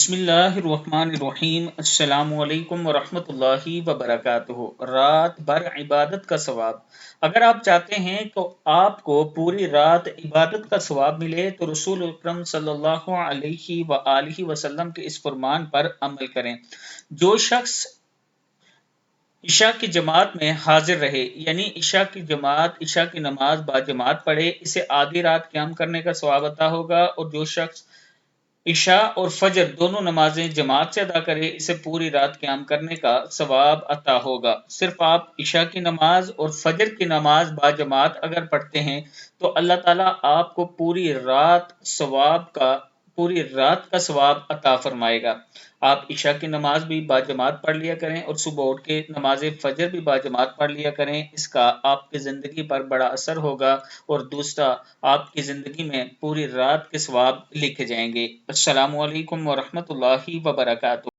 بسم اللہ الرحمن الرحیم۔ السلام علیکم ورحمۃ اللہ وبرکاتہ۔ رات بھر عبادت کا ثواب۔ اگر آپ چاہتے ہیں تو آپ کو پوری رات عبادت کا ثواب ملے تو رسول اکرم صلی اللہ علیہ وآلہ وسلم کے اس فرمان پر عمل کریں۔ جو شخص عشاء کی جماعت میں حاضر رہے، یعنی عشاء کی نماز باجماعت پڑھے، اسے آدھی رات قیام کرنے کا ثواب عطا ہوگا، اور جو شخص عشاء اور فجر دونوں نمازیں جماعت سے ادا کرے، اسے پوری رات قیام کرنے کا ثواب عطا ہوگا۔ صرف آپ عشاء کی نماز اور فجر کی نماز باجماعت اگر پڑھتے ہیں تو اللہ تعالیٰ آپ کو پوری رات کا ثواب عطا فرمائے گا۔ آپ عشاء کی نماز بھی باجماعت پڑھ لیا کریں اور صبح اٹھ کے نماز فجر بھی باجماعت پڑھ لیا کریں، اس کا آپ کی زندگی پر بڑا اثر ہوگا، اور دوسرا آپ کی زندگی میں پوری رات کے ثواب لکھے جائیں گے۔ السلام علیکم ورحمۃ اللہ وبرکاتہ۔